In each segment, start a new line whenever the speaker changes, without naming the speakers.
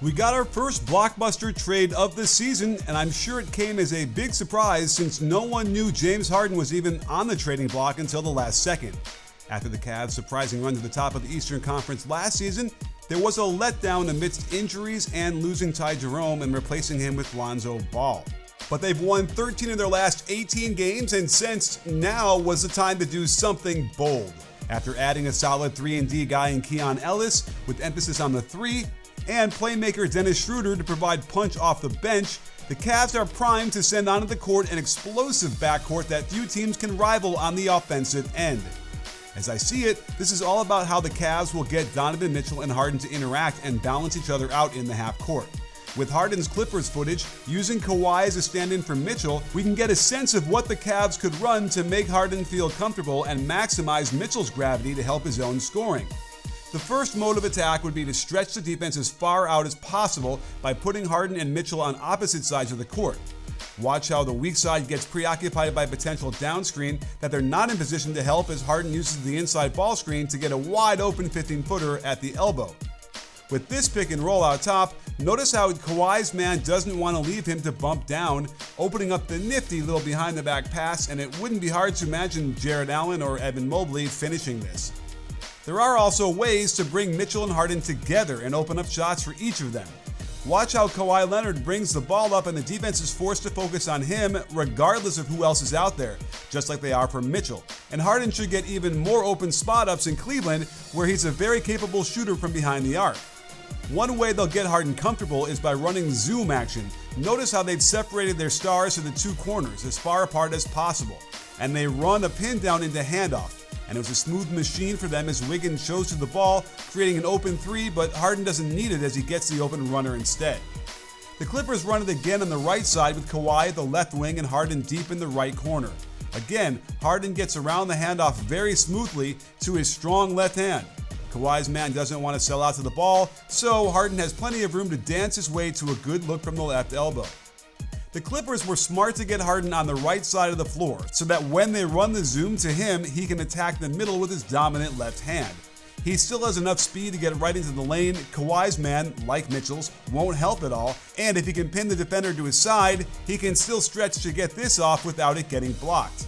We got our first blockbuster trade of the season, and I'm sure it came as a big surprise since no one knew James Harden was even on the trading block until the last second. After the Cavs' surprising run to the top of the Eastern Conference last season, there was a letdown amidst injuries and losing Ty Jerome and replacing him with Lonzo Ball. But they've won 13 of their last 18 games and sensed now was the time to do something bold. After adding a solid 3-and-D guy in Keon Ellis with emphasis on the three, and playmaker Dennis Schroeder to provide punch off the bench, the Cavs are primed to send onto the court an explosive backcourt that few teams can rival on the offensive end. As I see it, this is all about how the Cavs will get Donovan Mitchell and Harden to interact and balance each other out in the half court. With Harden's Clippers footage, using Kawhi as a stand-in for Mitchell, we can get a sense of what the Cavs could run to make Harden feel comfortable and maximize Mitchell's gravity to help his own scoring. The first mode of attack would be to stretch the defense as far out as possible by putting Harden and Mitchell on opposite sides of the court. Watch how the weak side gets preoccupied by potential down screen that they're not in position to help as Harden uses the inside ball screen to get a wide open 15-footer at the elbow. With this pick and roll out top, notice how Kawhi's man doesn't want to leave him to bump down, opening up the nifty little behind the back pass, and it wouldn't be hard to imagine Jarrett Allen or Evan Mobley finishing this. There are also ways to bring Mitchell and Harden together and open up shots for each of them. Watch how Kawhi Leonard brings the ball up and the defense is forced to focus on him regardless of who else is out there, just like they are for Mitchell. And Harden should get even more open spot-ups in Cleveland, where he's a very capable shooter from behind the arc. One way they'll get Harden comfortable is by running zoom action. Notice how they've separated their stars to the two corners as far apart as possible, and they run a pin down into handoff. And it was a smooth machine for them as Wiggins shows to the ball, creating an open three, but Harden doesn't need it as he gets the open runner instead. The Clippers run it again on the right side with Kawhi at the left wing and Harden deep in the right corner. Again, Harden gets around the handoff very smoothly to his strong left hand. Kawhi's man doesn't want to sell out to the ball, so Harden has plenty of room to dance his way to a good look from the left elbow. The Clippers were smart to get Harden on the right side of the floor so that when they run the zoom to him, he can attack the middle with his dominant left hand. He still has enough speed to get right into the lane. Kawhi's man, like Mitchell's, won't help at all, and if he can pin the defender to his side, he can still stretch to get this off without it getting blocked.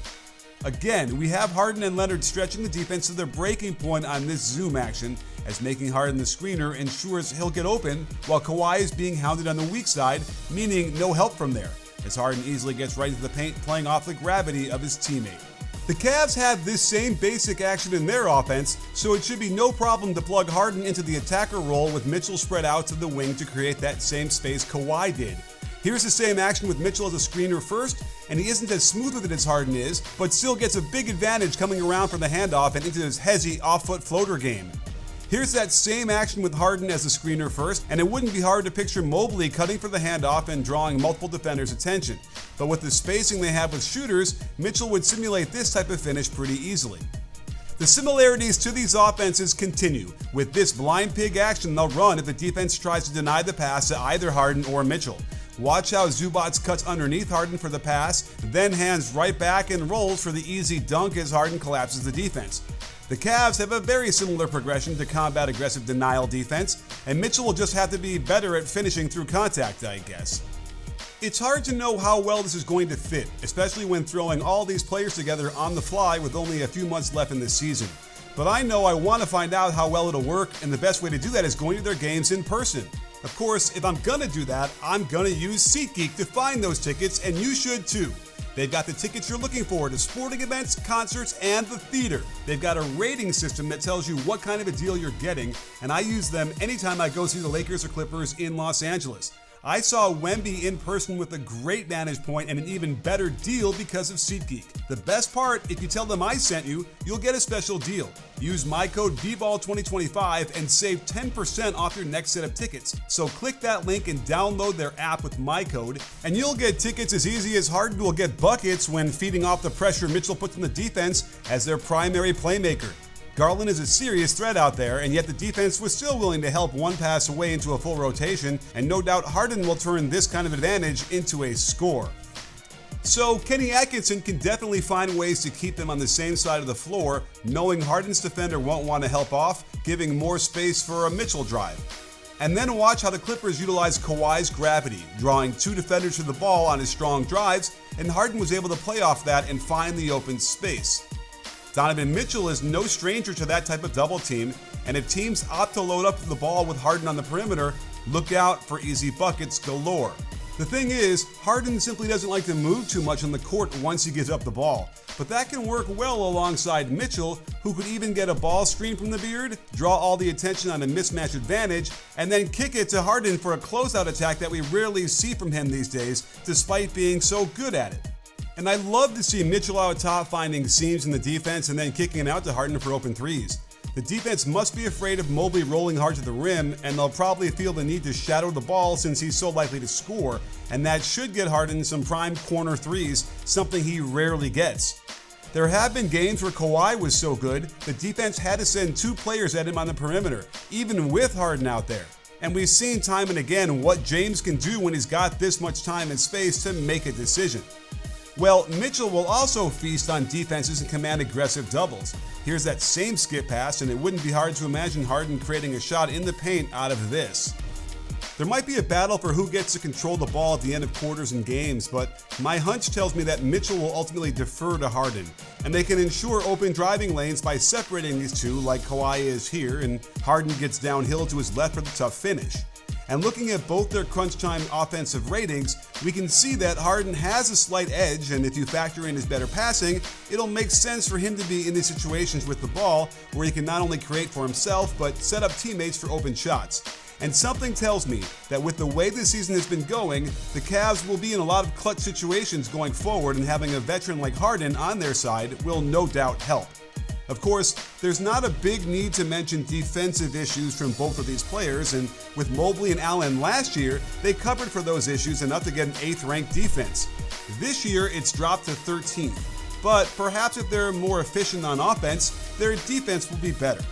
Again, we have Harden and Leonard stretching the defense to their breaking point on this zoom action, as making Harden the screener ensures he'll get open while Kawhi is being hounded on the weak side, meaning no help from there, as Harden easily gets right into the paint playing off the gravity of his teammate. The Cavs have this same basic action in their offense, so it should be no problem to plug Harden into the attacker role with Mitchell spread out to the wing to create that same space Kawhi did. Here's the same action with Mitchell as a screener first, and he isn't as smooth with it as Harden is, but still gets a big advantage coming around from the handoff and into his hezzy off-foot floater game. Here's that same action with Harden as a screener first, and it wouldn't be hard to picture Mobley cutting for the handoff and drawing multiple defenders' attention. But with the spacing they have with shooters, Mitchell would simulate this type of finish pretty easily. The similarities to these offenses continue. With this blind pig action they'll run if the defense tries to deny the pass to either Harden or Mitchell. Watch how Zubac cuts underneath Harden for the pass, then hands right back and rolls for the easy dunk as Harden collapses the defense. The Cavs have a very similar progression to combat aggressive denial defense, and Mitchell will just have to be better at finishing through contact, I guess. It's hard to know how well this is going to fit, especially when throwing all these players together on the fly with only a few months left in the season. But I know I want to find out how well it'll work, and the best way to do that is going to their games in person. Of course, if I'm gonna do that, I'm gonna use SeatGeek to find those tickets, and you should too. They've got the tickets you're looking for to sporting events, concerts, and the theater. They've got a rating system that tells you what kind of a deal you're getting, and I use them anytime I go see the Lakers or Clippers in Los Angeles. I saw Wemby in person with a great vantage point and an even better deal because of SeatGeek. The best part, if you tell them I sent you, you'll get a special deal. Use my code BBALL2025 and save 10% off your next set of tickets. So click that link and download their app with my code, and you'll get tickets as easy as Harden will get buckets when feeding off the pressure Mitchell puts on the defense as their primary playmaker. Garland is a serious threat out there, and yet the defense was still willing to help one pass away into a full rotation, and no doubt Harden will turn this kind of advantage into a score. So Kenny Atkinson can definitely find ways to keep them on the same side of the floor, knowing Harden's defender won't want to help off, giving more space for a Mitchell drive. And then watch how the Clippers utilize Kawhi's gravity, drawing 2 defenders to the ball on his strong drives, and Harden was able to play off that and find the open space. Donovan Mitchell is no stranger to that type of double team, and if teams opt to load up the ball with Harden on the perimeter, look out for easy buckets galore. The thing is, Harden simply doesn't like to move too much on the court once he gives up the ball, but that can work well alongside Mitchell, who could even get a ball screen from the beard, draw all the attention on a mismatch advantage, and then kick it to Harden for a closeout attack that we rarely see from him these days, despite being so good at it. And I love to see Mitchell out top finding seams in the defense and then kicking it out to Harden for open threes. The defense must be afraid of Mobley rolling hard to the rim, and they'll probably feel the need to shadow the ball since he's so likely to score, and that should get Harden some prime corner threes, something he rarely gets. There have been games where Kawhi was so good, the defense had to send 2 players at him on the perimeter, even with Harden out there. And we've seen time and again what James can do when he's got this much time and space to make a decision. Well, Mitchell will also feast on defenses and command aggressive doubles. Here's that same skip pass, and it wouldn't be hard to imagine Harden creating a shot in the paint out of this. There might be a battle for who gets to control the ball at the end of quarters and games, but my hunch tells me that Mitchell will ultimately defer to Harden, and they can ensure open driving lanes by separating these two like Kawhi is here, and Harden gets downhill to his left for the tough finish. And looking at both their crunch time offensive ratings, we can see that Harden has a slight edge, and if you factor in his better passing, it'll make sense for him to be in these situations with the ball where he can not only create for himself, but set up teammates for open shots. And something tells me that with the way this season has been going, the Cavs will be in a lot of clutch situations going forward, and having a veteran like Harden on their side will no doubt help. Of course, there's not a big need to mention defensive issues from both of these players, and with Mobley and Allen last year, they covered for those issues enough to get an 8th-ranked defense. This year, it's dropped to 13th, but perhaps if they're more efficient on offense, their defense will be better.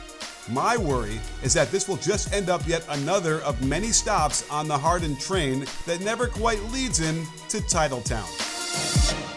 My worry is that this will just end up yet another of many stops on the Harden train that never quite leads him to Titletown.